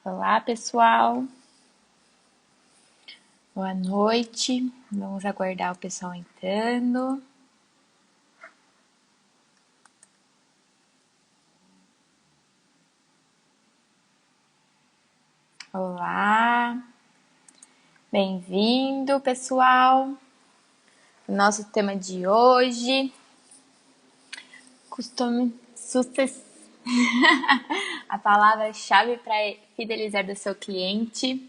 Olá, pessoal. Boa noite. Vamos aguardar o pessoal entrando. Olá. Bem-vindo, pessoal. Nosso tema de hoje, costume sucesso. A palavra-chave para fidelizar do seu cliente.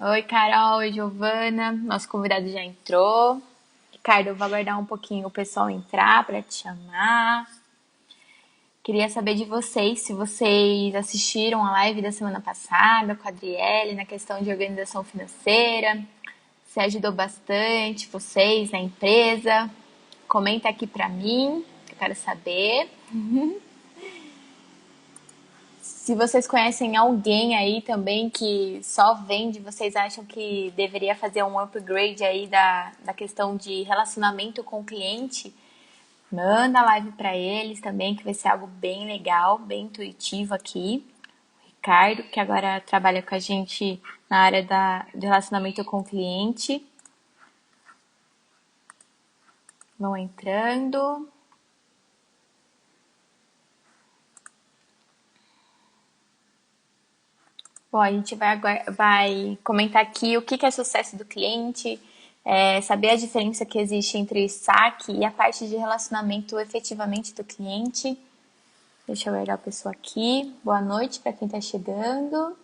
Oi, Carol. Oi, Giovana. Nosso convidado já entrou. Ricardo, eu vou aguardar um pouquinho o pessoal entrar para te chamar. Queria saber de vocês, se vocês assistiram a live da semana passada com a Adriele na questão de organização financeira, se ajudou bastante vocês na empresa. Comenta aqui pra mim, que eu quero saber. Se vocês conhecem alguém aí também que só vende, vocês acham que deveria fazer um upgrade aí da questão de relacionamento com o cliente, manda a live para eles também, que vai ser algo bem legal, bem intuitivo aqui. O Ricardo, que agora trabalha com a gente na área de relacionamento com o cliente. Vão entrando. Bom, a gente vai comentar aqui o que é sucesso do cliente, saber a diferença que existe entre saque e a parte de relacionamento efetivamente do cliente. Deixa eu olhar a pessoa aqui. Boa noite para quem está chegando.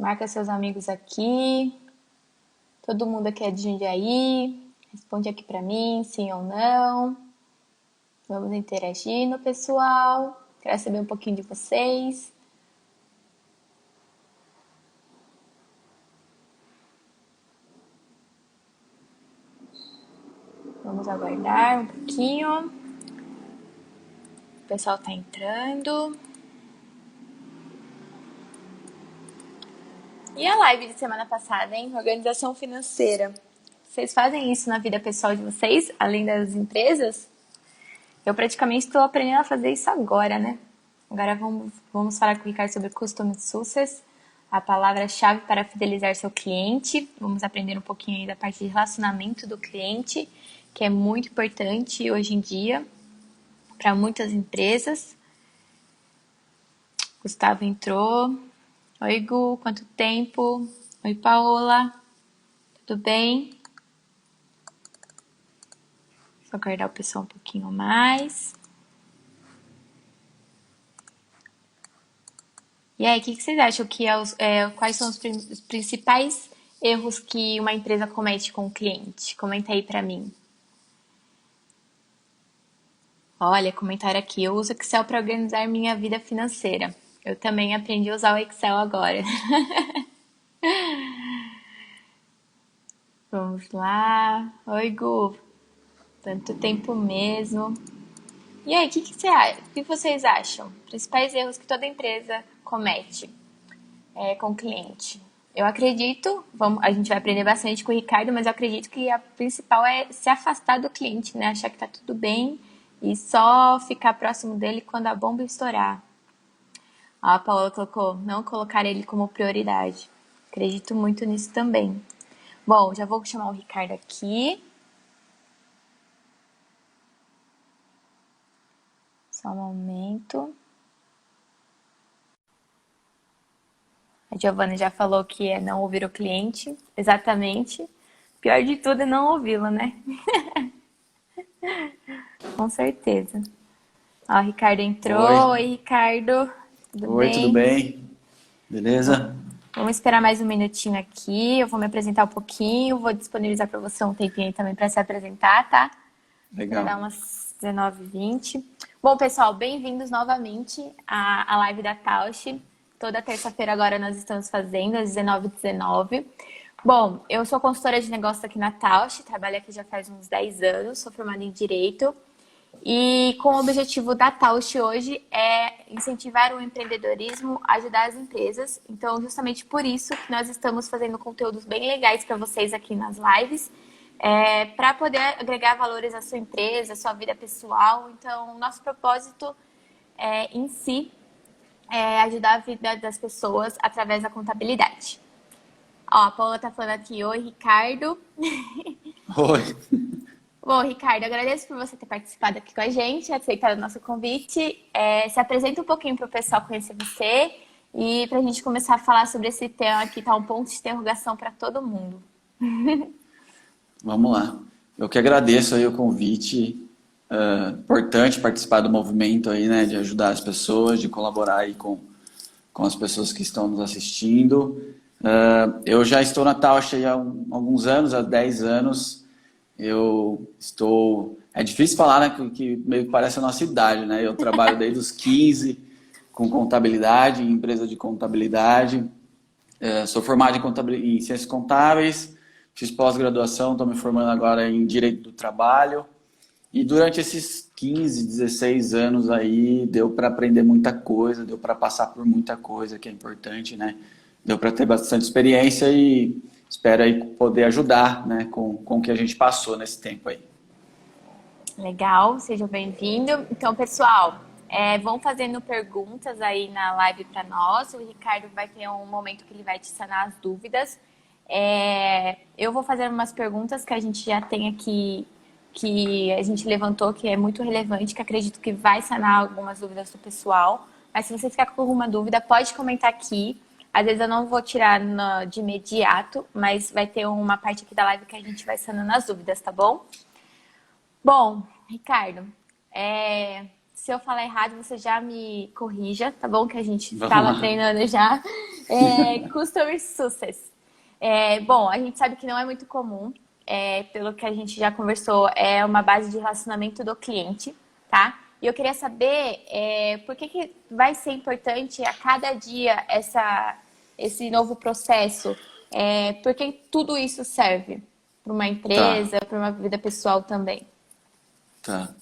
Marca seus amigos aqui. Todo mundo aqui é de Jundiaí. Responde aqui para mim, sim ou não. Vamos interagindo, pessoal. Quero saber um pouquinho de vocês. Vamos aguardar um pouquinho. O pessoal tá entrando. E a live de semana passada, hein? Organização financeira. Vocês fazem isso na vida pessoal de vocês, além das empresas? Eu praticamente estou aprendendo a fazer isso agora, né? Agora vamos falar com o Ricardo sobre Customer Success, a palavra-chave para fidelizar seu cliente. Vamos aprender um pouquinho aí da parte de relacionamento do cliente, que é muito importante hoje em dia para muitas empresas. Gustavo entrou. Oi, Gu, quanto tempo? Oi, Paola. Tudo bem? Vou aguardar o pessoal um pouquinho mais. E aí, o que vocês acham que quais são os principais erros que uma empresa comete com o cliente? Comenta aí pra mim. Olha, comentário aqui. Eu uso Excel para organizar minha vida financeira. Eu também aprendi a usar o Excel agora. Vamos lá. Oi, Gu. Tanto tempo mesmo. E aí, o que vocês acham? Principais erros que toda empresa comete com o cliente? Eu acredito, a gente vai aprender bastante com o Ricardo, mas eu acredito que a principal é se afastar do cliente, né? Achar que tá tudo bem e só ficar próximo dele quando a bomba estourar. A Paola colocou, não colocar ele como prioridade. Acredito muito nisso também. Bom, já vou chamar o Ricardo aqui. Só um momento. A Giovana já falou que é não ouvir o cliente. Exatamente. Pior de tudo é não ouvi-lo, né? Com certeza. Ó, o Ricardo entrou. Oi. Oi, Ricardo. Tudo Oi, tudo bem? bem? Beleza? Vamos esperar mais um minutinho aqui. Eu vou me apresentar um pouquinho. Vou disponibilizar para você um tempinho aí também para se apresentar, tá? Vai dar Legal. umas 19h20. Bom, pessoal, bem-vindos novamente à live da Tausch. Toda terça-feira agora nós estamos fazendo, às 19h19. Bom, eu sou consultora de negócios aqui na Tausch, trabalho aqui já faz uns 10 anos, sou formada em Direito. E com o objetivo da Tausch hoje é incentivar o empreendedorismo, ajudar as empresas. Então, justamente por isso que nós estamos fazendo conteúdos bem legais para vocês aqui nas lives, para poder agregar valores à sua empresa, à sua vida pessoal. Então, nosso propósito em si é ajudar a vida das pessoas através da contabilidade. Ó, a Paula tá falando aqui, oi, Ricardo. Oi. Bom, Ricardo, agradeço por você ter participado aqui com a gente, aceitado o nosso convite. Se apresenta um pouquinho para o pessoal conhecer você e para a gente começar a falar sobre esse tema que está um ponto de interrogação para todo mundo. Vamos lá. Eu que agradeço aí o convite. Importante participar do movimento aí, né? De ajudar as pessoas, de colaborar aí com as pessoas que estão nos assistindo. Eu já estou na Tausch há alguns anos, há 10 anos. É difícil falar, né? Que meio que parece a nossa idade, né? Eu trabalho desde os 15 com contabilidade, em empresa de contabilidade. Sou formado em ciências contábeis, fiz pós-graduação, estou me formando agora em Direito do Trabalho. E durante esses 15, 16 anos aí, deu para aprender muita coisa, deu para passar por muita coisa que é importante, né? Deu para ter bastante experiência e espero aí poder ajudar, né, com o que a gente passou nesse tempo aí. Legal, seja bem-vindo. Então, pessoal, vão fazendo perguntas aí na live para nós. O Ricardo vai ter um momento que ele vai te sanar as dúvidas. Eu vou fazer umas perguntas que a gente já tem aqui, que a gente levantou, que é muito relevante, que acredito que vai sanar algumas dúvidas do pessoal. Mas se você ficar com alguma dúvida, pode comentar aqui. Às vezes eu não vou tirar de imediato, mas vai ter uma parte aqui da live que a gente vai sanando as dúvidas, tá bom? Bom, Ricardo, se eu falar errado, você já me corrija, tá bom? Que a gente estava treinando já. Customer Success. Bom, a gente sabe que não é muito comum, pelo que a gente já conversou, é uma base de relacionamento do cliente, tá? E eu queria saber por que vai ser importante a cada dia esse novo processo? Por que tudo isso serve para uma empresa, para uma vida pessoal também? Tá.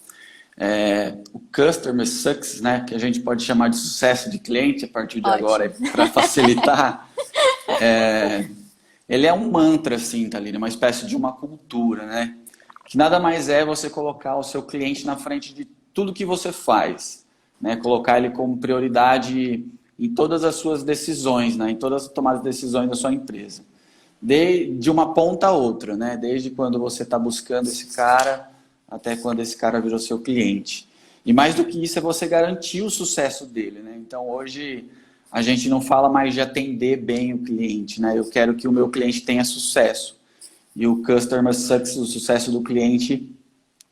O Customer Success, né, que a gente pode chamar de sucesso de cliente a partir de agora, para facilitar, ele é um mantra, assim, tá ali, uma espécie de uma cultura, né? Que nada mais é você colocar o seu cliente na frente de tudo que você faz, né? Colocar ele como prioridade em todas as suas decisões, né? Em todas as tomadas de decisões da sua empresa. De uma ponta a outra, né? Desde quando você está buscando esse cara até quando esse cara virou seu cliente. E mais do que isso é você garantir o sucesso dele, né? Então hoje a gente não fala mais de atender bem o cliente, né? Eu quero que o meu cliente tenha sucesso. E o Customer Success, o sucesso do cliente,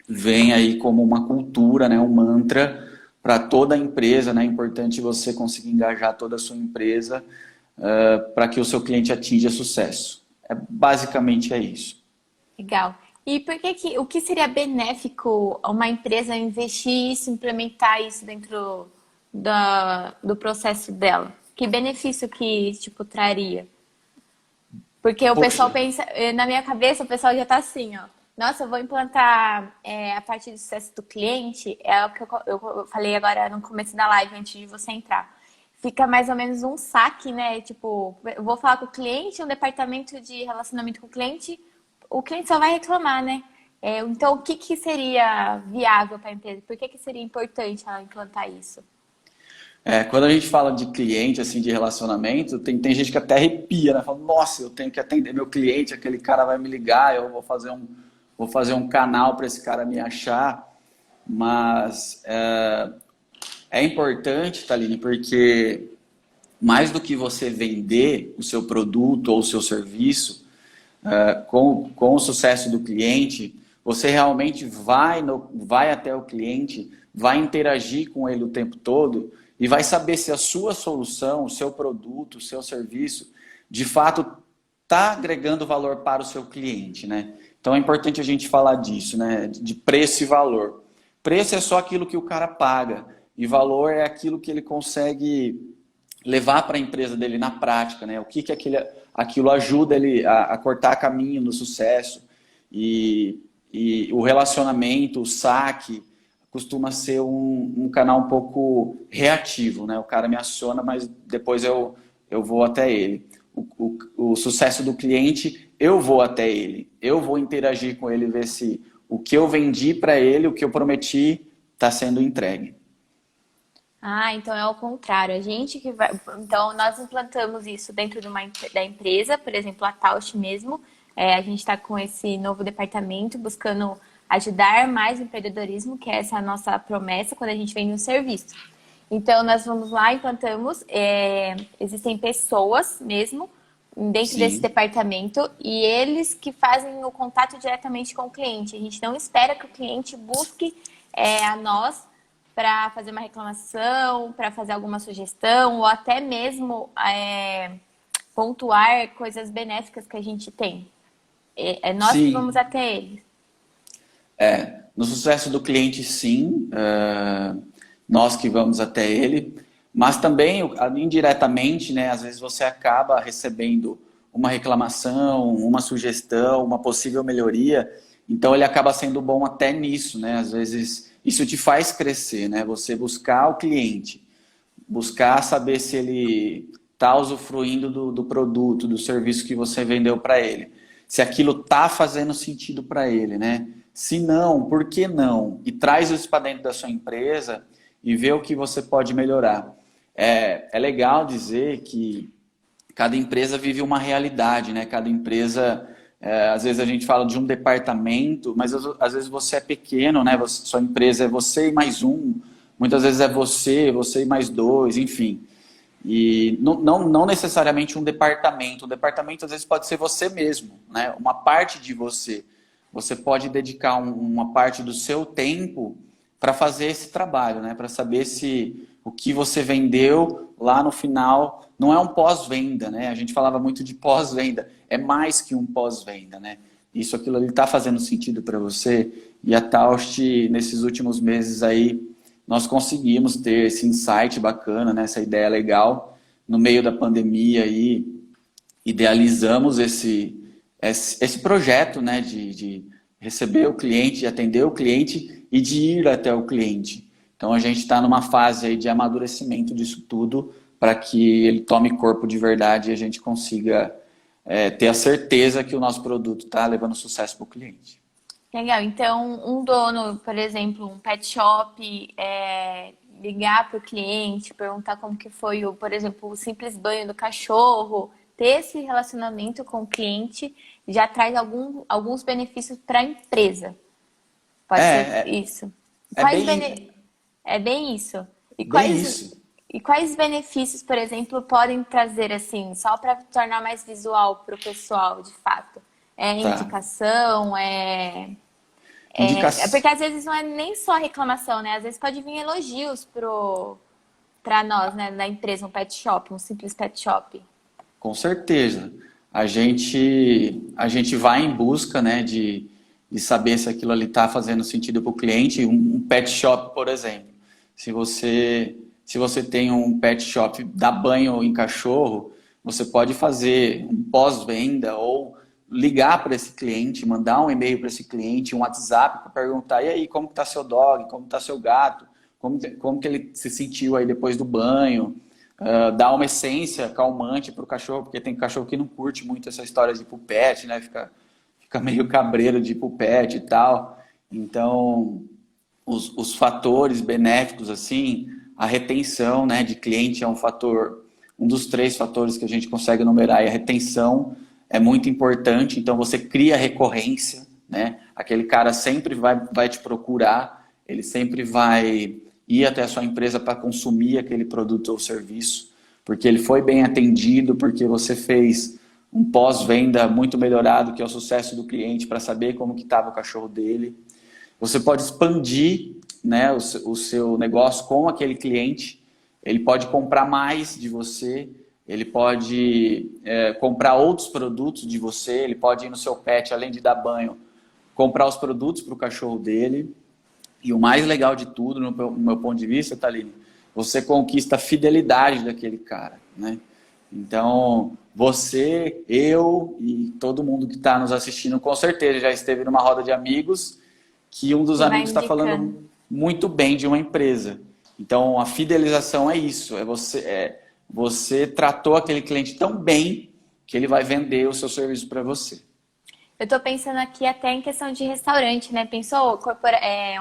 vem aí como uma cultura, né? Um mantra para toda a empresa, né? É importante você conseguir engajar toda a sua empresa para que o seu cliente atinja sucesso. Basicamente é isso. Legal. E o que seria benéfico a uma empresa investir isso, implementar isso dentro do processo dela? Que benefício que, traria? Porque o pessoal pensa, na minha cabeça, o pessoal já está assim, ó. Nossa, eu vou implantar a parte do sucesso do cliente, é o que eu falei agora no começo da live, antes de você entrar. Fica mais ou menos um saque, né? Tipo, eu vou falar com o cliente, um departamento de relacionamento com o cliente só vai reclamar, né? Então, o que seria viável para a empresa? Por que seria importante ela implantar isso? Quando a gente fala de cliente, assim, de relacionamento, tem gente que até arrepia, né? Fala, nossa, eu tenho que atender meu cliente, aquele cara vai me ligar, eu vou fazer um canal para esse cara me achar. Mas é importante, Thaline, porque mais do que você vender o seu produto ou o seu serviço, com o sucesso do cliente, você realmente vai até o cliente, vai interagir com ele o tempo todo e vai saber se a sua solução, o seu produto, o seu serviço, de fato está agregando valor para o seu cliente, né? Então é importante a gente falar disso, né? De preço e valor. Preço é só aquilo que o cara paga e valor é aquilo que ele consegue levar para a empresa dele na prática, né? O que aquilo ajuda ele a cortar caminho no sucesso e o relacionamento, o saque, costuma ser um canal um pouco reativo, né? O cara me aciona, mas depois eu vou até ele. O sucesso do cliente eu vou até ele, eu vou interagir com ele, ver se o que eu vendi para ele, o que eu prometi, está sendo entregue. Ah, então é o contrário. A gente que vai. Então, nós implantamos isso dentro da empresa, por exemplo, a Tausch mesmo. A gente está com esse novo departamento buscando ajudar mais o empreendedorismo, que é essa a nossa promessa quando a gente vende um serviço. Então, nós vamos lá, implantamos. Existem pessoas mesmo dentro desse Sim, departamento e eles que fazem o contato diretamente com o cliente. A gente não espera que o cliente busque a nós para fazer uma reclamação, para fazer alguma sugestão, ou até mesmo pontuar coisas benéficas que a gente tem. É nós que vamos sim. até eles. No sucesso do cliente, sim, nós que vamos até ele, mas também, indiretamente, né, às vezes você acaba recebendo uma reclamação, uma sugestão, uma possível melhoria, então ele acaba sendo bom até nisso, né? Às vezes isso te faz crescer, né? Você buscar o cliente, buscar saber se ele está usufruindo do produto, do serviço que você vendeu para ele. Se aquilo está fazendo sentido para ele, né? Se não, por que não? E traz isso para dentro da sua empresa e vê o que você pode melhorar. É legal dizer que cada empresa vive uma realidade, né? Cada empresa, às vezes a gente fala de um departamento, mas às vezes você é pequeno, né? Sua empresa é você e mais um, muitas vezes é você e mais dois, enfim. E não necessariamente um departamento. Um departamento às vezes pode ser você mesmo, né? Uma parte de você. Você pode dedicar uma parte do seu tempo para fazer esse trabalho, né? Para saber se o que você vendeu lá no final não é um pós-venda, né? A gente falava muito de pós-venda. É mais que um pós-venda, né? Isso, aquilo ali está fazendo sentido para você. E a Taust, nesses últimos meses aí, nós conseguimos ter esse insight bacana, né? Essa ideia legal. No meio da pandemia aí, idealizamos esse projeto, né? De receber o cliente, de atender o cliente e de ir até o cliente. Então a gente está numa fase aí de amadurecimento disso tudo para que ele tome corpo de verdade e a gente consiga ter a certeza que o nosso produto está levando sucesso para o cliente. Legal. Então, um dono, por exemplo, um pet shop, ligar para o cliente, perguntar como que foi, por exemplo, o simples banho do cachorro, ter esse relacionamento com o cliente já traz alguns benefícios para a empresa. É, Pode ser é, isso. é bem, É bem isso. E bem quais, isso. e quais benefícios, por exemplo, podem trazer assim, só para tornar mais visual para o pessoal, de fato? É Tá. indicação, Indicação. porque às vezes não é nem só reclamação, né? Às vezes pode vir elogios para nós, né, da empresa, um pet shop, um simples pet shop. Com certeza. A gente vai em busca, né, de saber se aquilo ali está fazendo sentido para o cliente. Um pet shop, por exemplo. Se você, se você tem um pet shop, dá banho em cachorro, você pode fazer um pós-venda ou ligar para esse cliente, mandar um e-mail para esse cliente, um WhatsApp para perguntar, e aí, como está seu dog, como está seu gato, como que ele se sentiu aí depois do banho. Dar uma essência calmante para o cachorro, porque tem cachorro que não curte muito essa história de ir pro pet, né? Fica meio cabreiro de ir pro pet e tal. Então, os fatores benéficos, assim, a retenção, né, de cliente é um fator, um dos 3 fatores que a gente consegue numerar, e a retenção é muito importante, então você cria recorrência, né? Aquele cara sempre vai te procurar, ele sempre vai ir até a sua empresa para consumir aquele produto ou serviço, porque ele foi bem atendido, porque você fez um pós-venda muito melhorado, que é o sucesso do cliente, para saber como que estava o cachorro dele. Você pode expandir, né, o seu negócio com aquele cliente, ele pode comprar mais de você, ele pode comprar outros produtos de você, ele pode ir no seu pet, além de dar banho, comprar os produtos para o cachorro dele. E o mais legal de tudo, no meu ponto de vista, Thaline, você conquista a fidelidade daquele cara, né? Então, você, eu e todo mundo que está nos assistindo, com certeza já esteve numa roda de amigos que um dos E vai amigos está indicando. falando muito bem de uma empresa. Então, a fidelização é isso, você tratou aquele cliente tão bem que ele vai vender o seu serviço para você. Eu tô pensando aqui até em questão de restaurante, né? Pensou,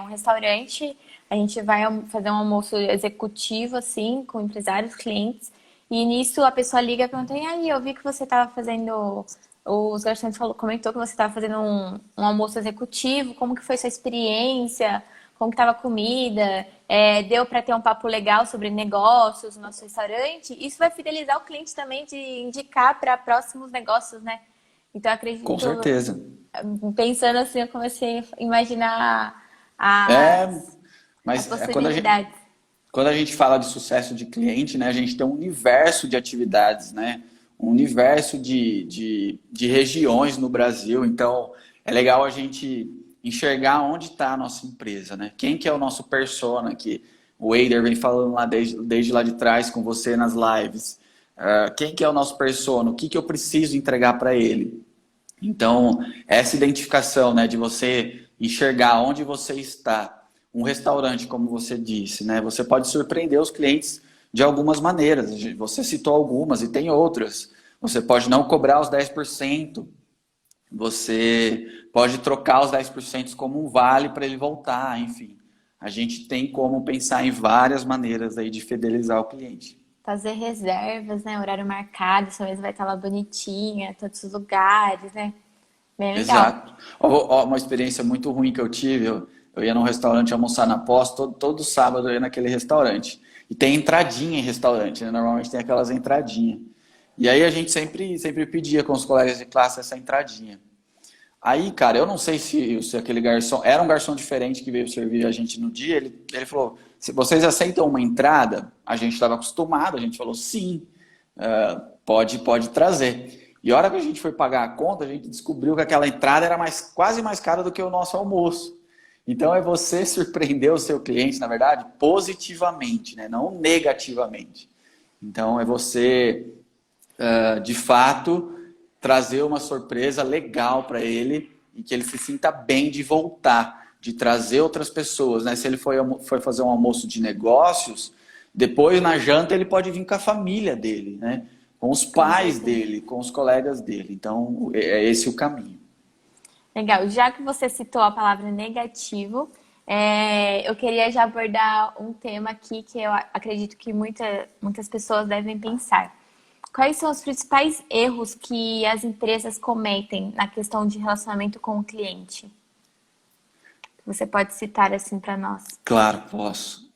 um restaurante, a gente vai fazer um almoço executivo, assim, com empresários, clientes, e nisso a pessoa liga e pergunta, e aí, eu vi que você tava fazendo, os garçons comentou que você tava fazendo um almoço executivo, como que foi sua experiência? Como que tava a comida? Deu para ter um papo legal sobre negócios no nosso restaurante? Isso vai fidelizar o cliente também de indicar para próximos negócios, né? Então, eu Com acredito, certeza. pensando assim, eu comecei a imaginar É, as mas possibilidades. quando a gente fala de sucesso de cliente, né, a gente tem um universo de atividades, né? Um universo de regiões no Brasil. Então, é legal a gente enxergar onde está a nossa empresa, né? Quem que é o nosso persona, que o Eider vem falando lá desde lá de trás com você nas lives. Quem que é o nosso persona? O que que eu preciso entregar para ele? Então, essa identificação, né, de você enxergar onde você está, um restaurante, como você disse, né, você pode surpreender os clientes de algumas maneiras. Você citou algumas e tem outras. Você pode não cobrar os 10%, você pode trocar os 10% como um vale para ele voltar, enfim. A gente tem como pensar em várias maneiras aí de fidelizar o cliente. Fazer reservas, né? Horário marcado, sua mesa vai estar lá bonitinha, todos os lugares, né? Bem legal. Exato. Uma experiência muito ruim que eu tive, eu ia num restaurante almoçar na pós, todo sábado eu ia naquele restaurante. E tem entradinha em restaurante, né? Normalmente tem aquelas entradinhas. E aí a gente sempre pedia com os colegas de classe essa entradinha. Aí, cara, eu não sei se aquele garçom, era um garçom diferente que veio servir a gente no dia, ele falou, se vocês aceitam uma entrada? A gente estava acostumado, a gente falou, sim, pode trazer. E a hora que a gente foi pagar a conta, a gente descobriu que aquela entrada era quase mais cara do que o nosso almoço. Então é você surpreender o seu cliente, na verdade, positivamente, né? Não negativamente. Então é você, de fato, trazer uma surpresa legal para ele e que ele se sinta bem de voltar, de trazer outras pessoas, né? Se ele foi fazer um almoço de negócios, depois na janta ele pode vir com a família dele, né? Com os Com pais certeza. dele, com os colegas dele. Então, é esse o caminho. Legal. Já que você citou a palavra negativo, eu queria já abordar um tema aqui que eu acredito que muitas pessoas devem pensar. Quais são os principais erros que as empresas cometem na questão de relacionamento com o cliente? Você pode citar assim para nós. Claro, posso.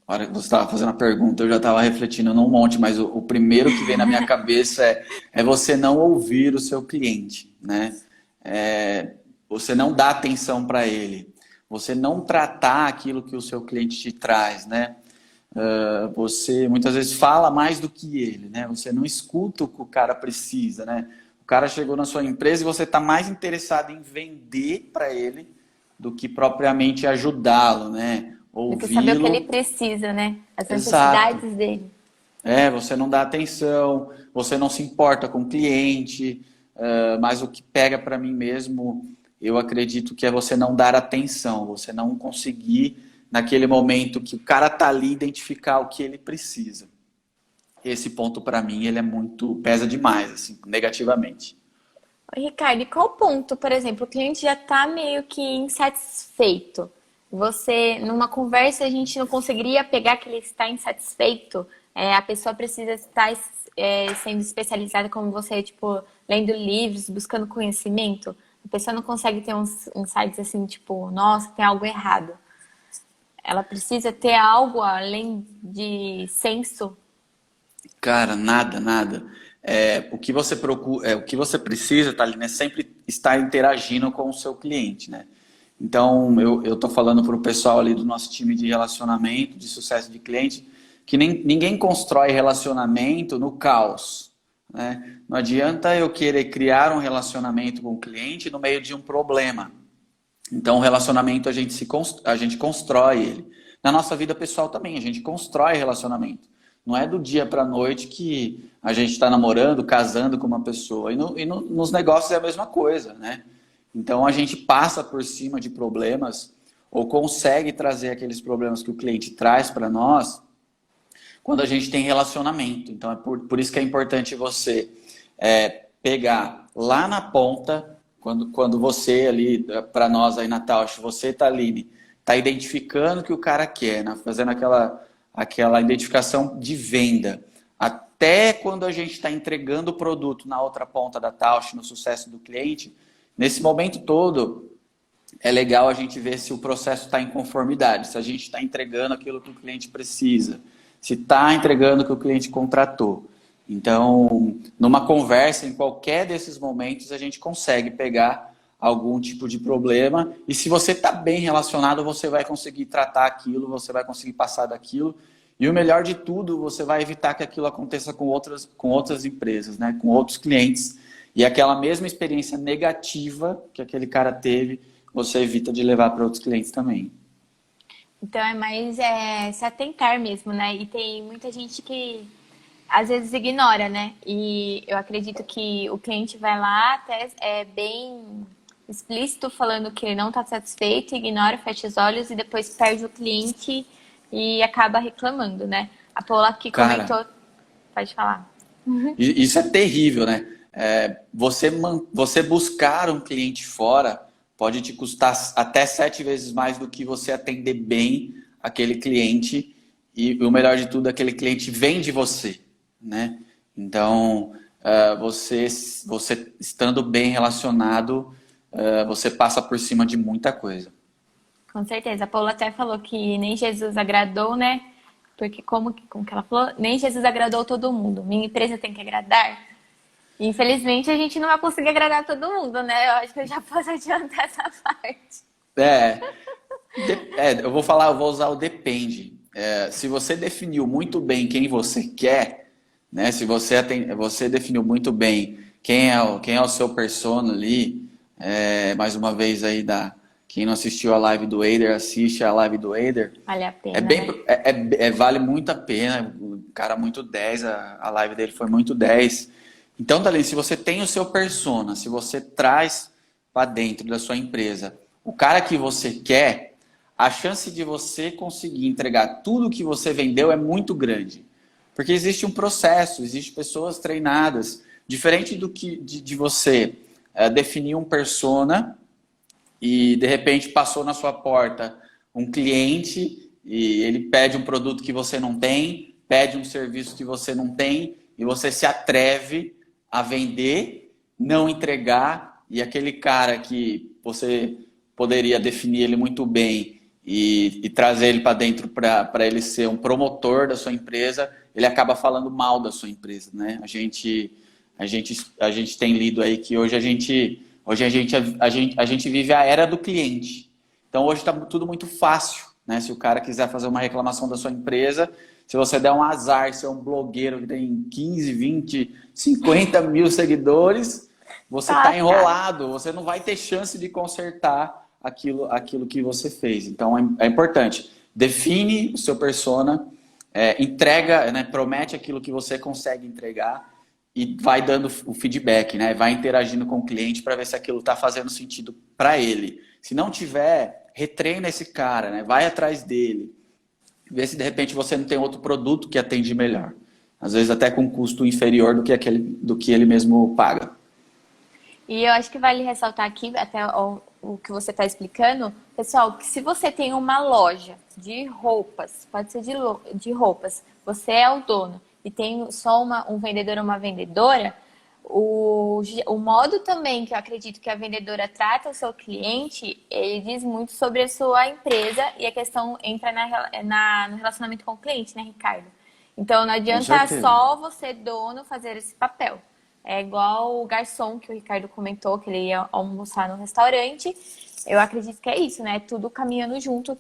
A hora que você estava fazendo a pergunta, eu já estava refletindo num monte, mas o primeiro que vem na minha cabeça é você não ouvir o seu cliente, né? Você não dá atenção para ele. Você não tratar aquilo que o seu cliente te traz, né? Você muitas vezes fala mais do que ele, né? Você não escuta o que o cara precisa, né? O cara chegou na sua empresa e você está mais interessado em vender para ele do que propriamente ajudá-lo, né? Do que saber o que ele Ouvi-lo. precisa, né? As Exato. necessidades dele. Você não dá atenção, você não se importa com o cliente, mas o que pega para mim mesmo, eu acredito que é você não dar atenção, você não conseguir, naquele momento que o cara tá ali, identificar o que ele precisa. Esse ponto para mim, ele pesa demais, assim, negativamente. Oi, Ricardo, e qual ponto, por exemplo, o cliente já está meio que insatisfeito? Você, numa conversa, a gente não conseguiria pegar que ele está insatisfeito? A pessoa precisa estar sendo especializada como você, tipo, lendo livros, buscando conhecimento. A pessoa não consegue ter uns insights assim, tipo, nossa, tem algo errado. Ela precisa ter algo além de senso. Cara, nada, nada. O que você procura, o que você precisa, tá ali, né? Sempre estar interagindo com o seu cliente, né? Então, eu tô falando para o pessoal ali do nosso time de relacionamento, de sucesso de cliente, que ninguém constrói relacionamento no caos, né? Não adianta eu querer criar um relacionamento com o cliente no meio de um problema. Então, o relacionamento a gente constrói ele. Na nossa vida pessoal também, a gente constrói relacionamento. Não é do dia para a noite que a gente está namorando, casando com uma pessoa. Nos negócios é a mesma coisa, né? Então, a gente passa por cima de problemas ou consegue trazer aqueles problemas que o cliente traz para nós quando a gente tem relacionamento. Então, é por isso que é importante você pegar lá na ponta, quando você ali, para nós aí na Tausch, você, Taline, está identificando o que o cara quer, né? Fazendo aquela identificação de venda, até quando a gente está entregando o produto na outra ponta da Tausch, no sucesso do cliente, nesse momento todo, é legal a gente ver se o processo está em conformidade, se a gente está entregando aquilo que o cliente precisa, se está entregando o que o cliente contratou. Então, numa conversa, em qualquer desses momentos, a gente consegue pegar algum tipo de problema. E se você está bem relacionado, você vai conseguir tratar aquilo, você vai conseguir passar daquilo. E o melhor de tudo, você vai evitar que aquilo aconteça com outras empresas, né? Com outros clientes. E aquela mesma experiência negativa que aquele cara teve, você evita de levar para outros clientes também. Então é mais se atentar mesmo, né? E tem muita gente que às vezes ignora, né? E eu acredito que o cliente vai lá, até é bem explícito falando que ele não está satisfeito, ignora, fecha os olhos e depois perde o cliente e acaba reclamando, né? A Paula aqui Cara, comentou, pode falar. isso é terrível, né? Você buscar um cliente fora pode te custar até 7 vezes mais do que você atender bem aquele cliente. E o melhor de tudo, aquele cliente vem de você, né? Então, você estando bem relacionado, você passa por cima de muita coisa. Com certeza. A Paula até falou que nem Jesus agradou, né? Porque como que ela falou? Nem Jesus agradou todo mundo. Minha empresa tem que agradar. Infelizmente, a gente não vai conseguir agradar todo mundo, né? Eu acho que eu já posso adiantar essa parte. É, eu vou usar o depende. Se você definiu muito bem quem você quer, né? Se você definiu muito bem quem é o seu persona ali, mais uma vez aí quem não assistiu a live do Eider, assiste a live do Eider. Vale a pena, né? Vale muito a pena. O cara muito 10, a live dele foi muito 10. Então, Dalene, se você tem o seu persona, se você traz para dentro da sua empresa o cara que você quer, a chance de você conseguir entregar tudo que você vendeu é muito grande. Porque existe um processo, existe pessoas treinadas. Diferente do que de você definir um persona e de repente passou na sua porta um cliente e ele pede um produto que você não tem, pede um serviço que você não tem e você se atreve a vender, não entregar, e aquele cara que você poderia definir ele muito bem e trazer ele para dentro para ele ser um promotor da sua empresa, ele acaba falando mal da sua empresa, né? A gente tem lido aí que hoje a gente vive a era do cliente. Então hoje está tudo muito fácil, né? Se o cara quiser fazer uma reclamação da sua empresa, se você der um azar, ser um blogueiro que tem 15, 20, 50 mil seguidores, você está enrolado, você não vai ter chance de consertar aquilo que você fez. Então é importante. Define o seu persona, entrega, né, promete aquilo que você consegue entregar e vai dando o feedback, né? Vai interagindo com o cliente para ver se aquilo está fazendo sentido para ele. Se não tiver, retreina esse cara, né? Vai atrás dele. Vê se de repente você não tem outro produto que atende melhor. Às vezes até com custo inferior do que ele mesmo paga. E eu acho que vale ressaltar aqui, até o que você está explicando, pessoal, que se você tem uma loja de roupas, pode ser de roupas, você é o dono e tem só um vendedor ou uma vendedora, o modo também que eu acredito que a vendedora trata o seu cliente, ele diz muito sobre a sua empresa e a questão entra no relacionamento com o cliente, né, Ricardo? Então não adianta só você, dono, fazer esse papel. É igual o garçom que o Ricardo comentou, que ele ia almoçar no restaurante. Eu acredito que é isso, né? Tudo caminhando junto.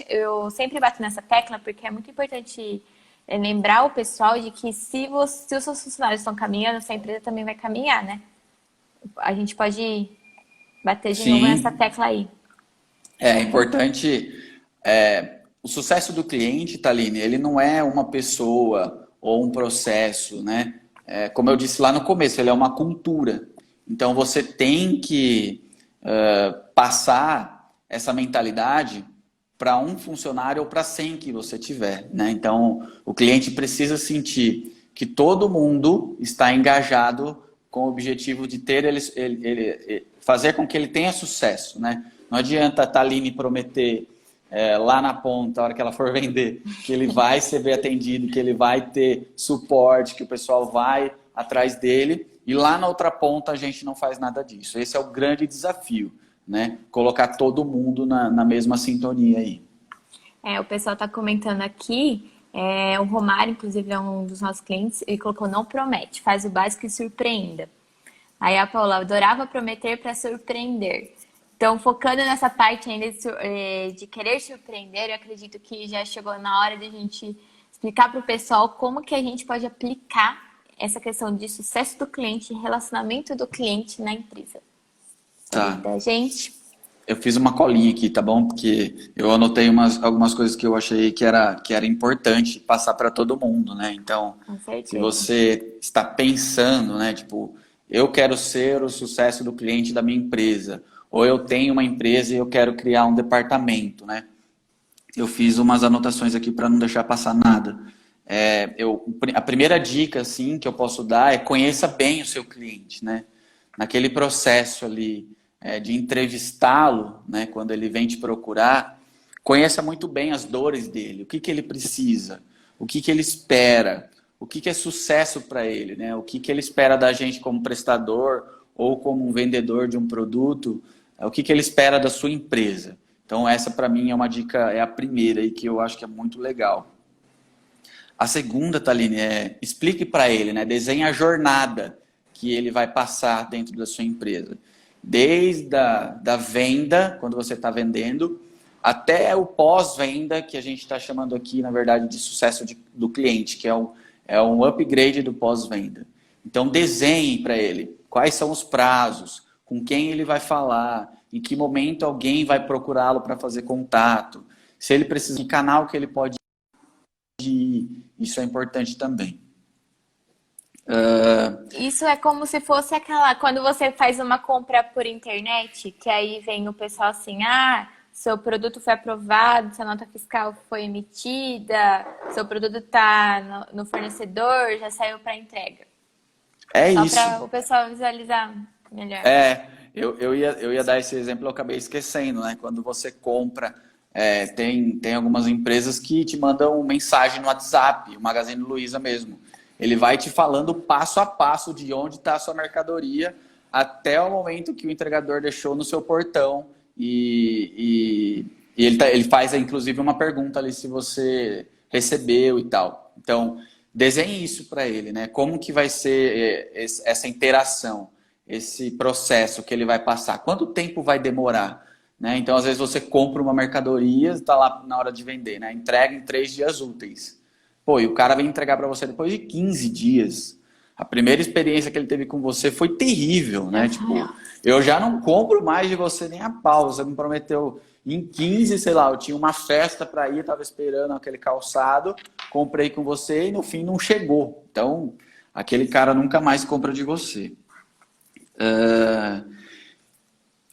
Eu sempre bato nessa tecla porque é muito importante lembrar o pessoal de que se os seus funcionários estão caminhando, sua empresa também vai caminhar, né? A gente pode bater de novo nessa tecla aí. É importante. O sucesso do cliente, Taline, ele não é uma pessoa ou um processo, né? Como eu disse lá no começo, ele é uma cultura. Então você tem que passar essa mentalidade para um funcionário ou para 100 que você tiver, né? Então o cliente precisa sentir que todo mundo está engajado com o objetivo de ter fazer com que ele tenha sucesso, né? Não adianta a Thaline prometer lá na ponta, a hora que ela for vender, que ele vai ser bem atendido, que ele vai ter suporte, que o pessoal vai atrás dele, e lá na outra ponta a gente não faz nada disso. Esse é o grande desafio, né? Colocar todo mundo na mesma sintonia aí. O pessoal está comentando aqui, o Romário, inclusive, é um dos nossos clientes, ele colocou: não promete, faz o básico e surpreenda. Aí a Paula: adorava prometer para surpreender. Então, focando nessa parte ainda de querer surpreender, eu acredito que já chegou na hora de a gente explicar para o pessoal como que a gente pode aplicar essa questão de sucesso do cliente, relacionamento do cliente na empresa. Tá. Da gente. Eu fiz uma colinha aqui, tá bom? Porque eu anotei algumas coisas que eu achei que era importante passar para todo mundo, né? Então, se você está pensando, né? Tipo, eu quero ser o sucesso do cliente da minha empresa, ou eu tenho uma empresa e eu quero criar um departamento, né? Eu fiz umas anotações aqui para não deixar passar nada. A primeira dica, assim, que eu posso dar é: conheça bem o seu cliente, né? Naquele processo ali de entrevistá-lo, né? Quando ele vem te procurar, conheça muito bem as dores dele, o que ele precisa, o que ele espera, o que é sucesso para ele, né? O que ele espera da gente como prestador ou como um vendedor de um produto, o que ele espera da sua empresa. Então, essa para mim é uma dica, é a primeira aí que eu acho que é muito legal. A segunda, Thaline, explique para ele, né? Desenhe a jornada que ele vai passar dentro da sua empresa. Desde da venda, quando você está vendendo, até o pós-venda, que a gente está chamando aqui, na verdade, de sucesso do cliente, que é um upgrade do pós-venda. Então, desenhe para ele quais são os prazos, com quem ele vai falar, em que momento alguém vai procurá-lo para fazer contato, se ele precisa de canal que ele pode ir. Isso é importante também. Isso é como se fosse quando você faz uma compra por internet, que aí vem o pessoal assim: seu produto foi aprovado, sua nota fiscal foi emitida, seu produto está no fornecedor, já saiu para entrega. Só Isso. para o pessoal visualizar melhor. Eu ia dar esse exemplo, eu acabei esquecendo, né? Quando você compra, tem algumas empresas que te mandam mensagem no WhatsApp, o Magazine Luiza mesmo. Ele vai te falando passo a passo de onde está a sua mercadoria até o momento que o entregador deixou no seu portão. E ele faz, inclusive, uma pergunta ali se você recebeu e tal. Então, desenhe isso para ele, né? Como que vai ser essa interação, esse processo que ele vai passar? Quanto tempo vai demorar? Né? Então, às vezes, você compra uma mercadoria, está lá na hora de vender, né? Entrega em 3 dias úteis. Pô, e o cara vem entregar para você depois de 15 dias. A primeira experiência que ele teve com você foi terrível, né? Tipo, eu já não compro mais de você nem a pau. Você me prometeu em 15, sei lá, eu tinha uma festa para ir, estava esperando aquele calçado, comprei com você e no fim não chegou. Então, aquele cara nunca mais compra de você.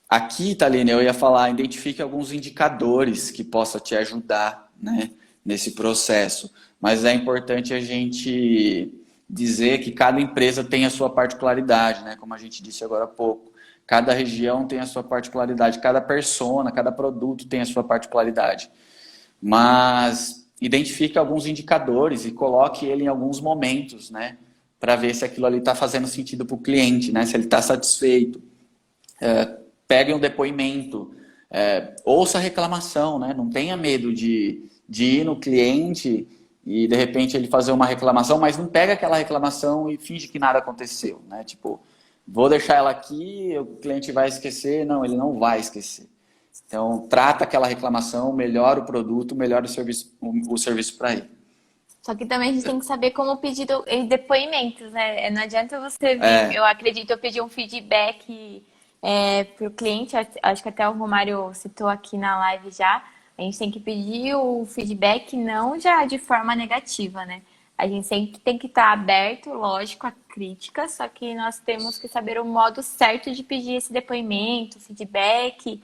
Aqui, Thaline, eu ia falar: identifique alguns indicadores que possam te ajudar, né, nesse processo. Mas é importante a gente dizer que cada empresa tem a sua particularidade, né? Como a gente disse agora há pouco. Cada região tem a sua particularidade, cada persona, cada produto tem a sua particularidade. Mas identifique alguns indicadores e coloque ele em alguns momentos, né? Para ver se aquilo ali está fazendo sentido para o cliente, né? Se ele está satisfeito. Pegue um depoimento, ouça a reclamação, né? Não tenha medo de ir no cliente e de repente ele fazer uma reclamação, mas não pega aquela reclamação e finge que nada aconteceu, né? Tipo, vou deixar ela aqui, o cliente vai esquecer. Não, ele não vai esquecer. Então, trata aquela reclamação, melhora o produto, melhora o serviço para ele. Só que também a gente tem que saber como pedir depoimentos, né? Não adianta você vir, eu acredito, eu pedir um feedback para o cliente, acho que até o Romário citou aqui na live já. A gente tem que pedir o feedback não já de forma negativa, né? A gente sempre tem que estar aberto, lógico, a crítica, só que nós temos que saber o modo certo de pedir esse depoimento, feedback,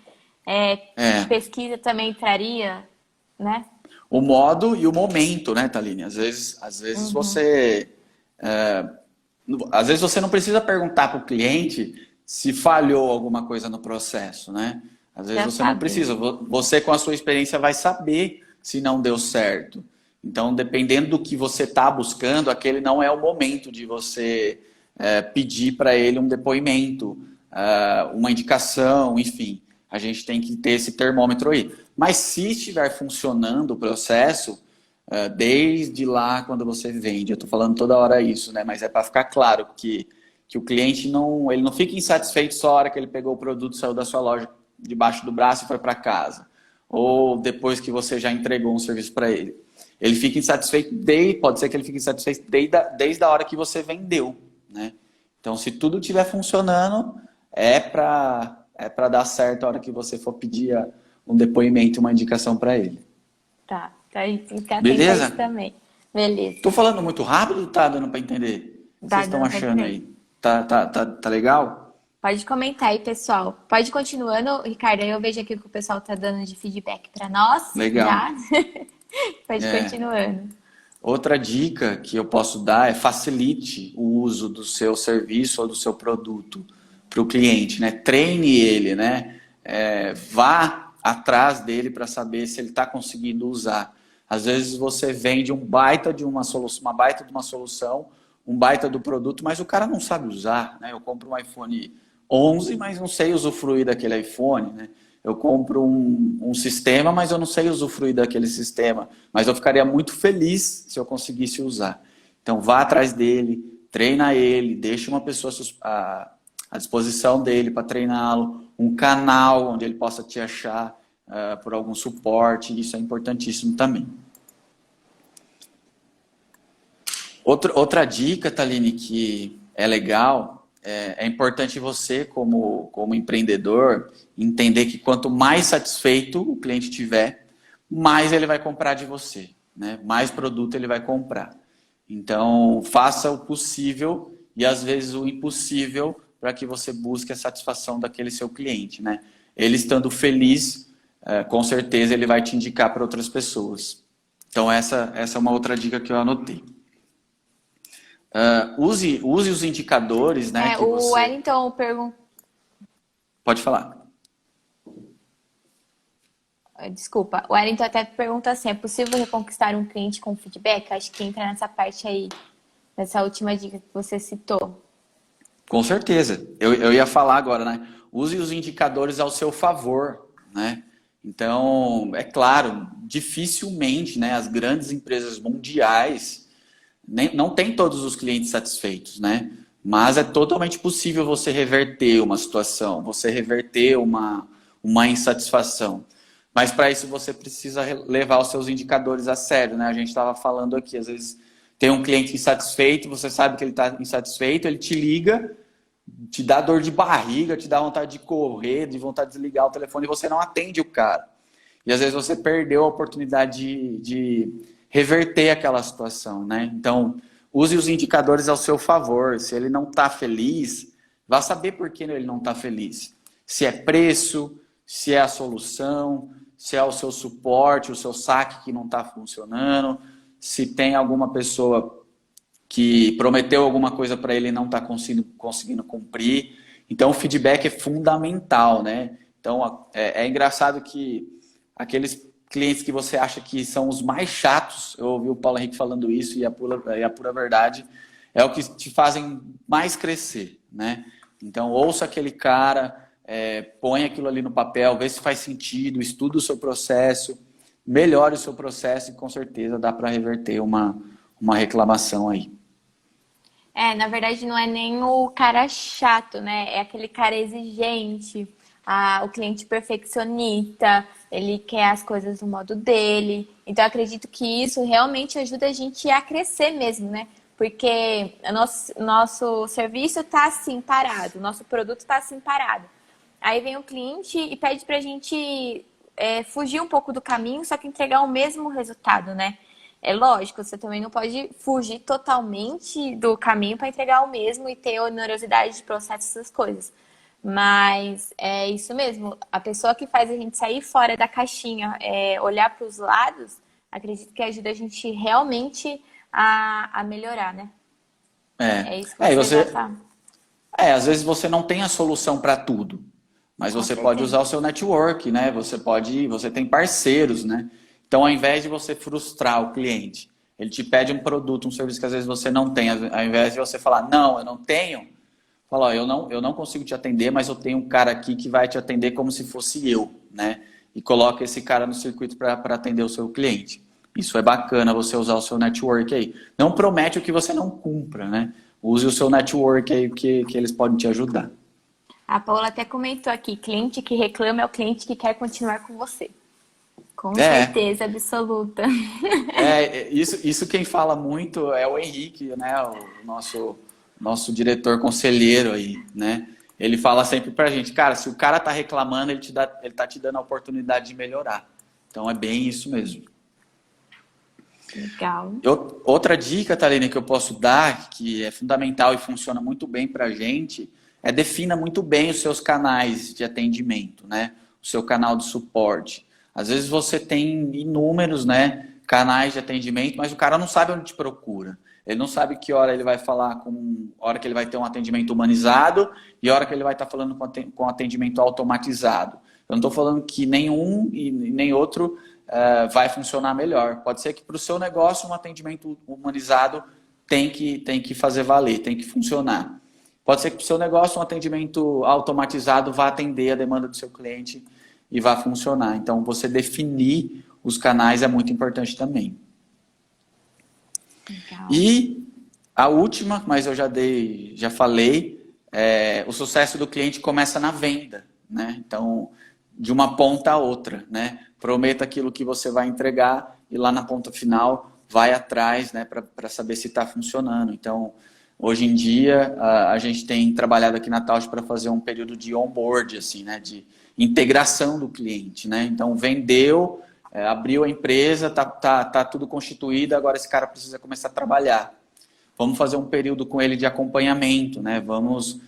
pesquisa também traria, né? O modo e o momento, né, Thaline? Às vezes você Às vezes você não precisa perguntar para o cliente se falhou alguma coisa no processo, né? Às vezes Já você não sabe, né? precisa. Você, com a sua experiência, vai saber se não deu certo. Então, dependendo do que você está buscando, aquele não é o momento de você pedir para ele um depoimento, uma indicação, enfim. A gente tem que ter esse termômetro aí. Mas se estiver funcionando o processo, desde lá quando você vende, eu estou falando toda hora isso, né? Mas é para ficar claro que o cliente ele não fica insatisfeito só a hora que ele pegou o produto, saiu da sua loja debaixo do braço e foi para casa. Ou depois que você já entregou um serviço para ele. Ele fica insatisfeito, pode ser que ele fique insatisfeito desde a hora que você vendeu, né? Então, se tudo estiver funcionando, é para dar certo a hora que você for pedir um depoimento, uma indicação para ele. Tá, aí tem que ficar atento a isso Beleza? também. Beleza. Tô falando muito rápido ou tá dando para entender? O que Tá vocês estão dando pra achando entender. aí? Tá legal? Pode comentar aí, pessoal. Pode ir continuando, Ricardo. Aí eu vejo aqui o que o pessoal tá dando de feedback pra nós Legal. já. Pode ir continuando. Outra dica que eu posso dar é facilite o uso do seu serviço ou do seu produto para o cliente, né? Treine ele, né? Vá atrás dele para saber se ele está conseguindo usar. Às vezes você vende um baita de uma solução, uma baita de uma solução, um baita do produto, mas o cara não sabe usar, né? Eu compro um iPhone 11, mas não sei usufruir daquele iPhone, né? Eu compro um sistema, mas eu não sei usufruir daquele sistema. Mas eu ficaria muito feliz se eu conseguisse usar. Então, vá atrás dele, treina ele, deixe uma pessoa à disposição dele para treiná-lo, um canal onde ele possa te achar por algum suporte. Isso é importantíssimo também. Outra dica, Thaline, que é legal, é importante você, como empreendedor, entender que quanto mais satisfeito o cliente tiver, mais ele vai comprar de você, né? Mais produto ele vai comprar. Então, faça o possível e às vezes o impossível para que você busque a satisfação daquele seu cliente, né? Ele estando feliz, com certeza ele vai te indicar para outras pessoas. Então, essa é uma outra dica que eu anotei. Use os indicadores, né, que O você... Wellington perguntou. Pode falar. Desculpa, o Wellington até pergunta assim: é possível reconquistar um cliente com feedback? Acho que entra nessa parte aí, nessa última dica que você citou. Com certeza. Eu ia falar agora, né? Use os indicadores ao seu favor, né? Então, é claro, dificilmente, né, as grandes empresas mundiais não têm todos os clientes satisfeitos, né? Mas é totalmente possível você reverter uma situação, você reverter uma insatisfação. Mas para isso você precisa levar os seus indicadores a sério, né? A gente estava falando aqui, às vezes tem um cliente insatisfeito, você sabe que ele está insatisfeito, ele te liga, te dá dor de barriga, te dá vontade de correr, de vontade de desligar o telefone e você não atende o cara. E às vezes você perdeu a oportunidade de reverter aquela situação, né? Então, use os indicadores ao seu favor. Se ele não está feliz, vá saber por que ele não está feliz. Se é preço, se é a solução, se é o seu suporte, o seu saque que não está funcionando, se tem alguma pessoa que prometeu alguma coisa para ele e não está conseguindo cumprir. Então, o feedback é fundamental, né? Então, é engraçado que aqueles clientes que você acha que são os mais chatos, eu ouvi o Paulo Henrique falando isso e a pura verdade, é o que te fazem mais crescer, né? Então, ouça aquele cara, põe aquilo ali no papel, vê se faz sentido, estuda o seu processo, melhore o seu processo e com certeza dá para reverter uma reclamação aí. Na verdade, não é nem o cara chato, né? É aquele cara exigente, o cliente perfeccionista, ele quer as coisas do modo dele. Então, eu acredito que isso realmente ajuda a gente a crescer mesmo, né? Porque o nosso serviço está assim parado, o nosso produto está assim parado. Aí vem o cliente e pede pra gente fugir um pouco do caminho, só que entregar o mesmo resultado, né? É lógico, você também não pode fugir totalmente do caminho para entregar o mesmo e ter onerosidade de processo, essas coisas. Mas é isso mesmo. A pessoa que faz a gente sair fora da caixinha, olhar para os lados, acredito que ajuda a gente realmente a melhorar, né? É. É isso que É, e você já você, tá. às vezes você não tem a solução para tudo, mas Com você pode certeza. usar o seu network, né? Você tem parceiros, né? Então, ao invés de você frustrar o cliente, ele te pede um produto, um serviço que às vezes você não tem, ao invés de você falar, não, eu não tenho, fala, ó, eu não consigo te atender, mas eu tenho um cara aqui que vai te atender como se fosse eu, né? E coloca esse cara no circuito para atender o seu cliente. Isso é bacana você usar o seu network aí. Não promete o que você não cumpra, né? Use o seu network aí que eles podem te ajudar. A Paula até comentou aqui, cliente que reclama é o cliente que quer continuar com você. Com É, certeza absoluta. isso quem fala muito é o Henrique, né? O nosso diretor conselheiro aí, né? Ele fala sempre pra gente, cara, se o cara tá reclamando, ele tá te dando a oportunidade de melhorar. Então é bem isso mesmo. Legal. Outra dica, Thaline, que eu posso dar, que é fundamental e funciona muito bem pra gente, é defina muito bem os seus canais de atendimento, né? O seu canal de suporte. Às vezes você tem inúmeros, né, canais de atendimento, mas o cara não sabe onde te procura. Ele não sabe que hora ele vai falar com, hora que ele vai ter um atendimento humanizado e hora que ele vai estar falando com atendimento automatizado. Eu não estou falando que nenhum e nem outro vai funcionar melhor. Pode ser que para o seu negócio um atendimento humanizado tem que fazer valer, tem que funcionar. Pode ser que para o seu negócio um atendimento automatizado vá atender a demanda do seu cliente e vá funcionar. Então, você definir os canais é muito importante também. Legal. E a última, mas eu já falei, o sucesso do cliente começa na venda, né? Então, de uma ponta a outra, né? Prometa aquilo que você vai entregar e lá na ponta final vai atrás, né, para saber se está funcionando. Então, hoje em dia, a gente tem trabalhado aqui na Tausch para fazer um período de onboard, assim, né, de integração do cliente, né? Então, vendeu, abriu a empresa, tá tudo constituído, agora esse cara precisa começar a trabalhar. Vamos fazer um período com ele de acompanhamento, né? Vamos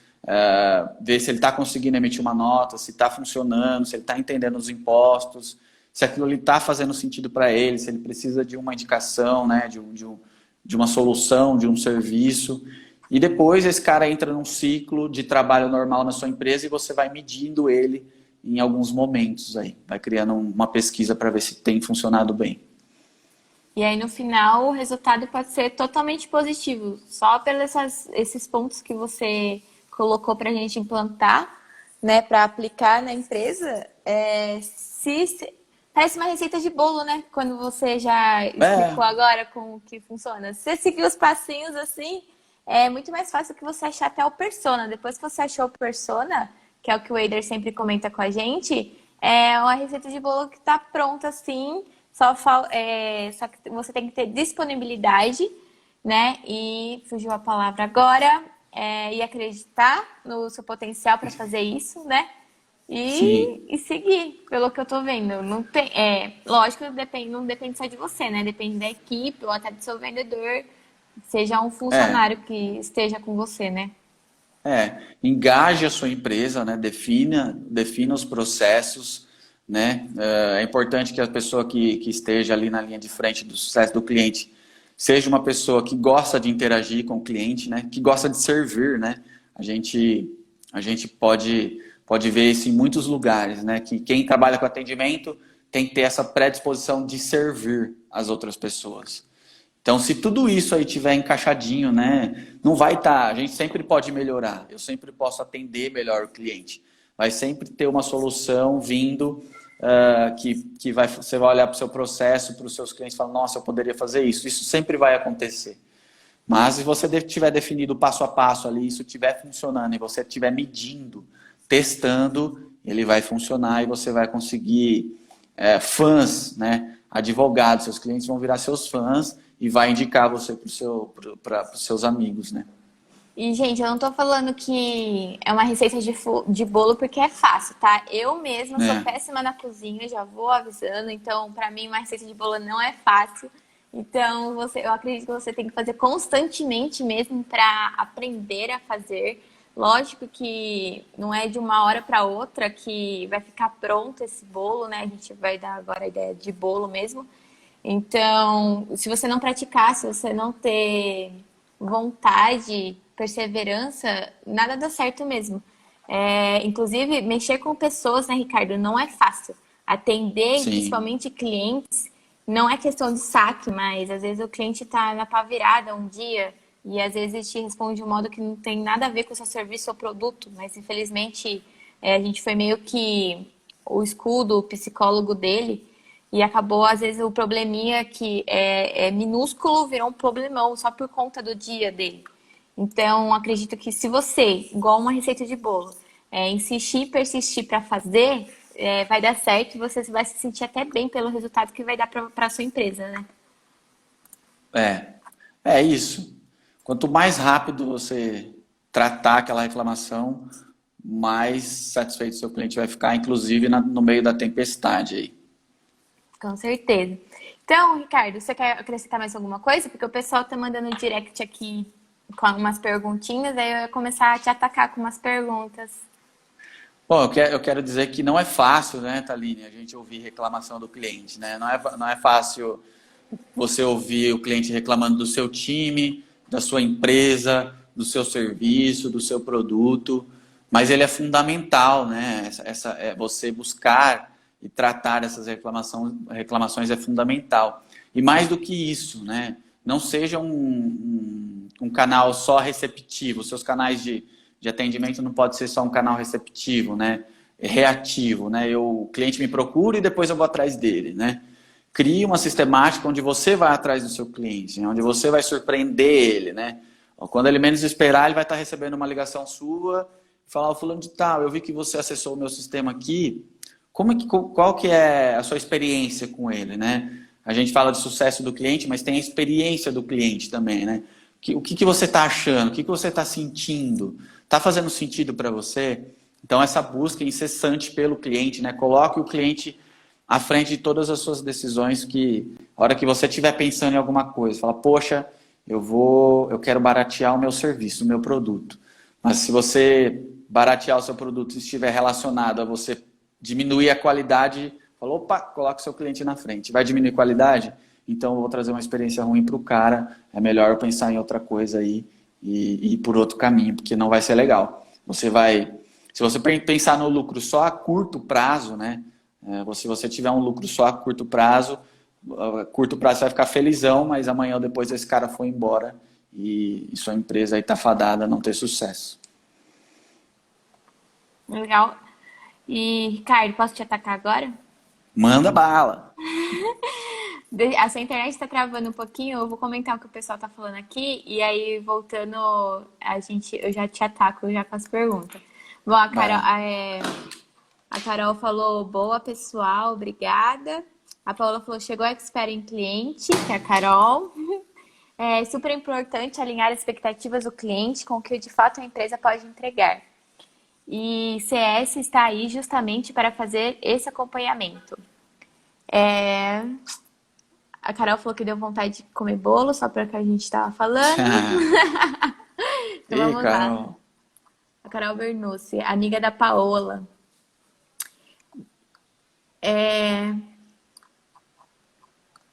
ver se ele está conseguindo emitir uma nota, se está funcionando, se ele está entendendo os impostos, se aquilo ali está fazendo sentido para ele, se ele precisa de uma indicação, né? De uma solução, de um serviço. E depois esse cara entra num ciclo de trabalho normal na sua empresa e você vai medindo ele em alguns momentos aí. Vai criando uma pesquisa para ver se tem funcionado bem. E aí, no final, o resultado pode ser totalmente positivo, só pelos esses pontos que você colocou para a gente implantar, né, para aplicar na empresa. Parece uma receita de bolo, né? Quando você já explicou É, agora como que funciona. Se você seguir os passinhos assim, é muito mais fácil que você achar até o persona. Depois que você achou o persona, que é o que o Eider sempre comenta com a gente, é uma receita de bolo que está pronta assim. Só que você tem que ter disponibilidade, né? E fugiu a palavra agora. E acreditar no seu potencial para fazer isso, né? sim. E seguir, pelo que eu tô vendo. Não tem, lógico, não depende só de você, né? Depende da equipe ou até do seu vendedor, seja um É. funcionário que esteja com você, né? Engaje a sua empresa, né? Defina os processos, né? É importante que a pessoa que esteja ali na linha de frente do sucesso do cliente seja uma pessoa que gosta de interagir com o cliente, né? Que gosta de servir, né? A gente, a gente pode ver isso em muitos lugares, né? Que quem trabalha com atendimento tem que ter essa predisposição de servir as outras pessoas. Então, se tudo isso aí tiver encaixadinho, né, não vai estar. A gente sempre pode melhorar. Eu sempre posso atender melhor o cliente. Vai sempre ter uma solução vindo que você vai olhar para o seu processo, para os seus clientes e falar, nossa, eu poderia fazer isso. Isso sempre vai acontecer. Mas se você tiver definido passo a passo ali, isso estiver funcionando e você estiver medindo, testando, ele vai funcionar e você vai conseguir fãs, né? Advogados, seus clientes vão virar seus fãs e vai indicar você para os seus amigos, né? E, gente, eu não tô falando que é uma receita de bolo porque é fácil, tá? Eu mesma sou É, péssima na cozinha, já vou avisando. Então, pra mim, uma receita de bolo não é fácil. Então, eu acredito que você tem que fazer constantemente mesmo pra aprender a fazer. Lógico que não é de uma hora pra outra que vai ficar pronto esse bolo, né? A gente vai dar agora a ideia de bolo mesmo. Então, se você não praticar, se você não ter vontade, perseverança, nada dá certo mesmo. Inclusive, mexer com pessoas, né, Ricardo, não é fácil. Atender, Sim. principalmente clientes, não é questão de saque, mas às vezes o cliente está na pá virada um dia e às vezes te responde de um modo que não tem nada a ver com o seu serviço ou produto, mas infelizmente a gente foi meio que o escudo, o psicólogo dele e acabou, às vezes, o probleminha que é minúsculo virou um problemão só por conta do dia dele. Então, acredito que se você, igual uma receita de bolo, insistir e persistir para fazer, vai dar certo e você vai se sentir até bem pelo resultado que vai dar para a sua empresa, né? É, é isso. Quanto mais rápido você tratar aquela reclamação, mais satisfeito seu cliente vai ficar, inclusive no meio da tempestade aí. Com certeza. Então, Ricardo, você quer acrescentar mais alguma coisa? Porque o pessoal tá mandando direct aqui com umas perguntinhas, aí eu ia começar a te atacar com umas perguntas. Bom, eu quero dizer que não é fácil, né, Taline, a gente ouvir reclamação do cliente, né? Não é fácil você ouvir o cliente reclamando do seu time, da sua empresa, do seu serviço, do seu produto, mas ele é fundamental, né? Você buscar e tratar essas reclamações é fundamental. E mais do que isso, né? Não seja um canal só receptivo. Os seus canais de atendimento não pode ser só um canal receptivo, né? Reativo, né? O cliente me procura e depois eu vou atrás dele, né? Crie uma sistemática onde você vai atrás do seu cliente, onde você vai surpreender ele, né? Quando ele menos esperar, ele vai estar recebendo uma ligação sua e falar, fulano de tal, eu vi que você acessou o meu sistema aqui, qual que é a sua experiência com ele, né? A gente fala de sucesso do cliente, mas tem a experiência do cliente também, né? O que você está achando? O que você está sentindo? Está fazendo sentido para você? Então, essa busca incessante pelo cliente, né? Coloque o cliente à frente de todas as suas decisões, que a hora que você estiver pensando em alguma coisa, fala, poxa, eu quero baratear o meu serviço, o meu produto. Mas se você baratear o seu produto e estiver relacionado a você diminuir a qualidade, fala, opa, coloca o seu cliente na frente. Vai diminuir a qualidade? Então eu vou trazer uma experiência ruim para o cara, é melhor eu pensar em outra coisa aí e ir por outro caminho, porque não vai ser legal. Se você pensar no lucro só a curto prazo, né? Se você tiver um lucro só a curto prazo você vai ficar felizão, mas amanhã ou depois esse cara foi embora e sua empresa aí tá fadada a não ter sucesso. Legal. E, Ricardo, posso te atacar agora? Manda bala! A sua internet está travando um pouquinho, eu vou comentar o que o pessoal tá falando aqui, e aí, voltando, eu já te ataco já com as perguntas. Bom, Vai lá. A Carol falou, boa pessoal, obrigada. A Paula falou, chegou a expert em cliente, que é a Carol. É super importante alinhar as expectativas do cliente com o que de fato a empresa pode entregar. E CS está aí justamente para fazer esse acompanhamento. A Carol falou que deu vontade de comer bolo, só para o que a gente estava falando. Então Ih, vamos lá. Carol. A Carol Bernucci, amiga da Paola.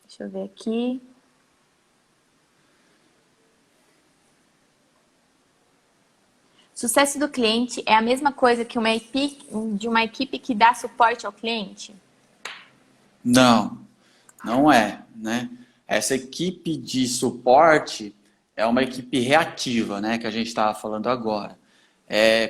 Deixa eu ver aqui. Sucesso do cliente é a mesma coisa que de uma equipe que dá suporte ao cliente? Não, não é, né? Essa equipe de suporte é uma equipe reativa, né? Que a gente estava falando agora.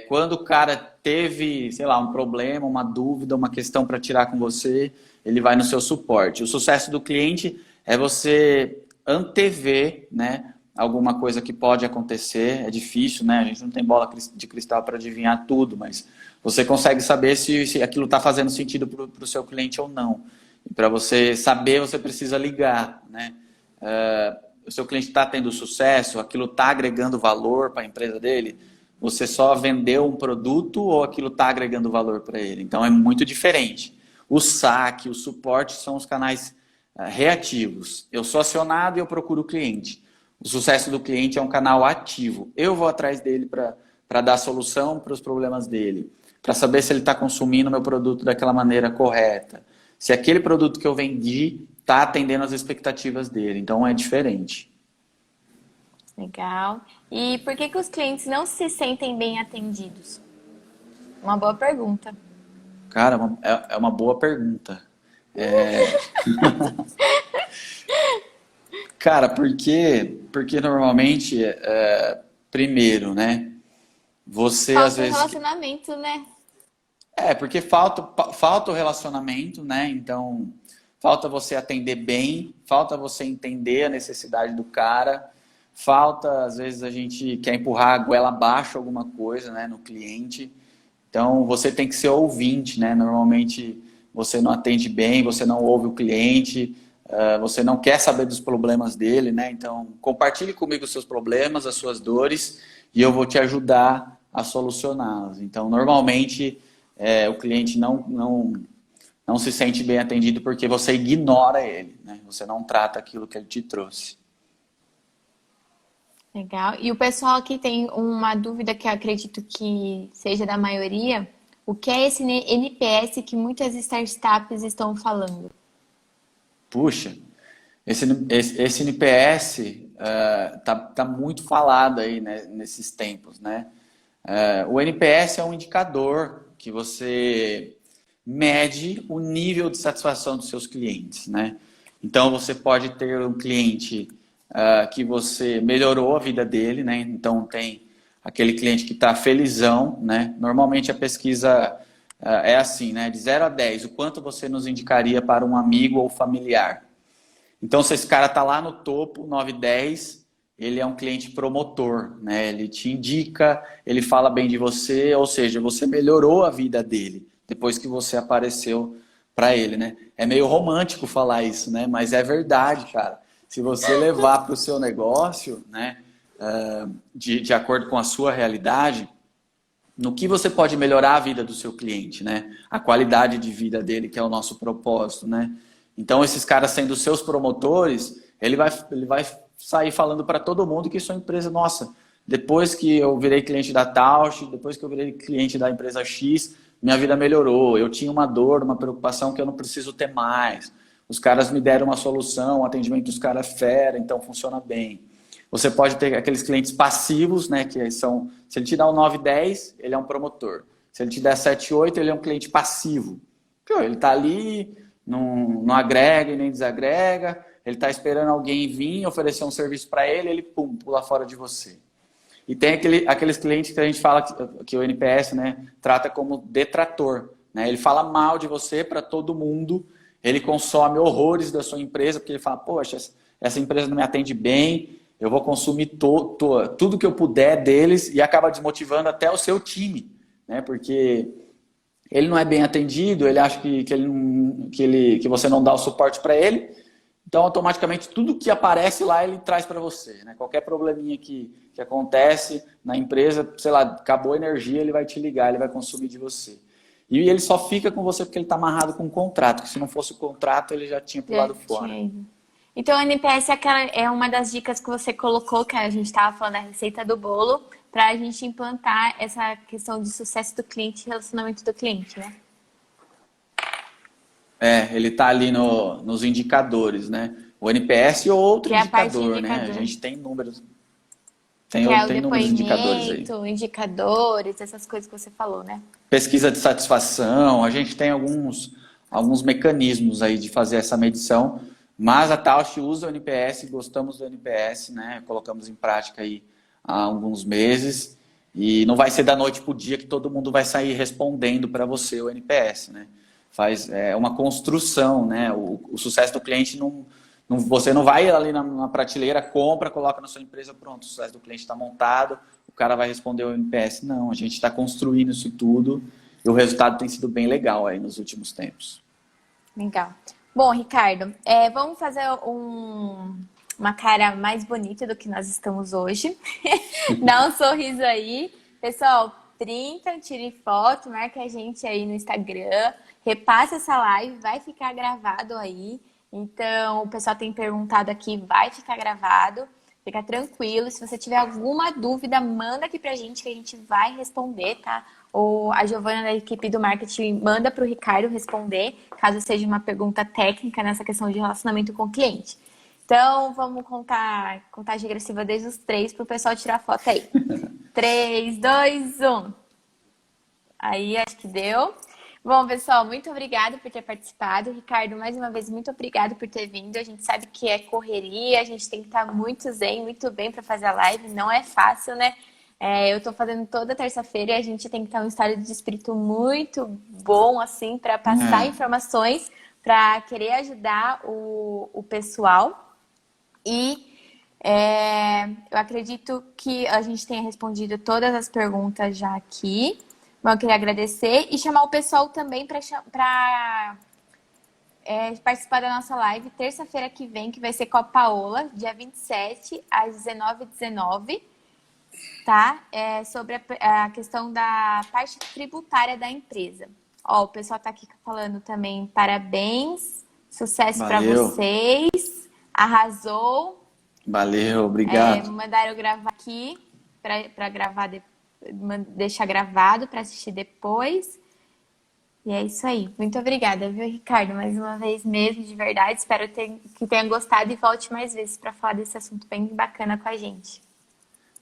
Quando o cara teve, sei lá, um problema, uma dúvida, uma questão para tirar com você, ele vai no seu suporte. O sucesso do cliente é você antever, né, alguma coisa que pode acontecer. É difícil, né? A gente não tem bola de cristal para adivinhar tudo, mas você consegue saber se aquilo está fazendo sentido para o seu cliente ou não. E para você saber, você precisa ligar, né? O seu cliente está tendo sucesso, aquilo está agregando valor para a empresa dele? Você só vendeu um produto ou aquilo está agregando valor para ele? Então é muito diferente. O saque, o suporte são os canais reativos. Eu sou acionado e eu procuro o cliente. O sucesso do cliente é um canal ativo. Eu vou atrás dele para dar solução para os problemas dele, para saber se ele está consumindo o meu produto daquela maneira correta, se aquele produto que eu vendi está atendendo às expectativas dele. Então é diferente. Legal. E por que que os clientes não se sentem bem atendidos? Uma boa pergunta. Cara, é uma boa pergunta. É, cara, porque normalmente, primeiro, né? Você às Falta o vezes. relacionamento, né? Porque falta o relacionamento, né? Então, falta você atender bem, falta você entender a necessidade do cara, falta, às vezes, a gente quer empurrar a goela abaixo alguma coisa, né, no cliente. Então, você tem que ser ouvinte, né? Normalmente, você não atende bem, você não ouve o cliente, você não quer saber dos problemas dele, né? Então, compartilhe comigo os seus problemas, as suas dores, e eu vou te ajudar a solucioná-las. Então, normalmente, o cliente não se sente bem atendido porque você ignora ele, né? Você não trata aquilo que ele te trouxe. Legal. E o pessoal aqui tem uma dúvida que eu acredito que seja da maioria. O que é esse NPS que muitas startups estão falando? Puxa, esse NPS tá muito falado aí, né, nesses tempos, né? O NPS é um indicador que você mede o nível de satisfação dos seus clientes, né? Então você pode ter um cliente que você melhorou a vida dele, né? Então tem aquele cliente que está felizão, né? Normalmente a pesquisa é assim, né? De 0 a 10, o quanto você nos indicaria para um amigo ou familiar? Então, se esse cara está lá no topo, 9, 10, ele é um cliente promotor, né? Ele te indica, ele fala bem de você, ou seja, você melhorou a vida dele depois que você apareceu para ele, né? É meio romântico falar isso, né? Mas é verdade, cara. Se você levar para o seu negócio, né, de acordo com a sua realidade, no que você pode melhorar a vida do seu cliente, né? A qualidade de vida dele, que é o nosso propósito, né? Então, esses caras sendo seus promotores, ele vai sair falando para todo mundo que sua empresa, nossa, depois que eu virei cliente da Tausch, depois que eu virei cliente da empresa X, minha vida melhorou. Eu tinha uma dor, uma preocupação que eu não preciso ter mais. Os caras me deram uma solução, o atendimento dos caras é fera, então funciona bem. Você pode ter aqueles clientes passivos, né, que são, se ele te dá um 9, 10, ele é um promotor. Se ele te der 7, 8, ele é um cliente passivo. Pô, ele está ali, não agrega e nem desagrega, ele está esperando alguém vir, oferecer um serviço para ele, ele pum, pula fora de você. E tem aqueles clientes que a gente fala que o NPS, né, trata como detrator. Né? Ele fala mal de você para todo mundo, ele consome horrores da sua empresa, porque ele fala, poxa, essa empresa não me atende bem, eu vou consumir tudo que eu puder deles, e acaba desmotivando até o seu time, né? Porque ele não é bem atendido, ele acha que você não dá o suporte para ele, então automaticamente tudo que aparece lá ele traz para você, né? Qualquer probleminha que acontece na empresa, sei lá, acabou a energia, ele vai te ligar, ele vai consumir de você. E ele só fica com você porque ele está amarrado com um contrato, que se não fosse o contrato ele já tinha Já pulado fora. tinha ido. Então, o NPS é uma das dicas que você colocou, que a gente estava falando da receita do bolo, para a gente implantar essa questão de sucesso do cliente e relacionamento do cliente, né? Ele está ali nos indicadores, né? O NPS ou outro Que é a parte indicador, né? A indicador. gente tem números, Que é o tem inúmeros indicadores aí. depoimento, indicadores, essas coisas que você falou, né? Pesquisa de satisfação, a gente tem alguns mecanismos aí de fazer essa medição, mas a Tausch usa o NPS, gostamos do NPS, né? Colocamos em prática aí há alguns meses, e não vai ser da noite para o dia que todo mundo vai sair respondendo para você o NPS, né? É uma construção, né? O sucesso do cliente você não vai ali na prateleira, compra, coloca na sua empresa, pronto, o sucesso do cliente está montado, o cara vai responder o NPS. Não, a gente está construindo isso tudo e o resultado tem sido bem legal aí nos últimos tempos. Legal. Bom, Ricardo, vamos fazer uma cara mais bonita do que nós estamos hoje. Dá um sorriso aí. Pessoal, printa, tire foto, marca a gente aí no Instagram, repasse essa live, vai ficar gravado aí. Então, o pessoal tem perguntado aqui, vai ficar gravado. Fica tranquilo. Se você tiver alguma dúvida, manda aqui pra gente que a gente vai responder, tá? Ou a Giovana da equipe do marketing manda pro Ricardo responder, caso seja uma pergunta técnica nessa questão de relacionamento com o cliente. Então, vamos contar contagem regressiva desde os 3 para o pessoal tirar foto aí. 3, 2, 1. Aí, acho que deu. Bom, pessoal, muito obrigada por ter participado. Ricardo, mais uma vez, muito obrigado por ter vindo. A gente sabe que é correria, a gente tem que estar muito zen, muito bem para fazer a live. Não é fácil, né? Eu tô fazendo toda terça-feira e a gente tem que estar em um estado de espírito muito bom, assim, para passar É. informações, para querer ajudar o pessoal. E eu acredito que a gente tenha respondido todas as perguntas já aqui. Bom, eu queria agradecer e chamar o pessoal também para participar da nossa live terça-feira que vem, que vai ser com a Paola, dia 27, às 19h19, tá? Sobre a questão da parte tributária da empresa. Ó, o pessoal tá aqui falando também parabéns, sucesso para Valeu. vocês, arrasou. Valeu, obrigado. Mandaram eu gravar aqui para gravar, deixar gravado para assistir depois. E é isso aí. Muito obrigada, viu, Ricardo? Mais uma vez mesmo, de verdade. Espero que tenha gostado e volte mais vezes para falar desse assunto bem bacana com a gente.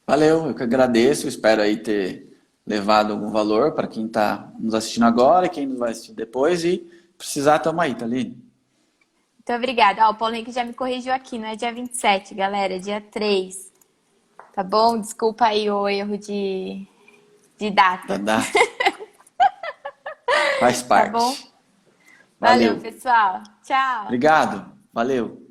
Valeu, eu que agradeço. Espero aí ter levado algum valor para quem está nos assistindo agora e quem nos vai assistir depois. E precisar, tamo aí, Thaline. Muito obrigada. Ó, o Paulo Henrique já me corrigiu aqui, não é dia 27, galera, é dia 3. Tá bom? Desculpa aí o erro de Da data. data. Faz Tá bom? parte. Valeu, Valeu. pessoal. Tchau. Obrigado. Valeu.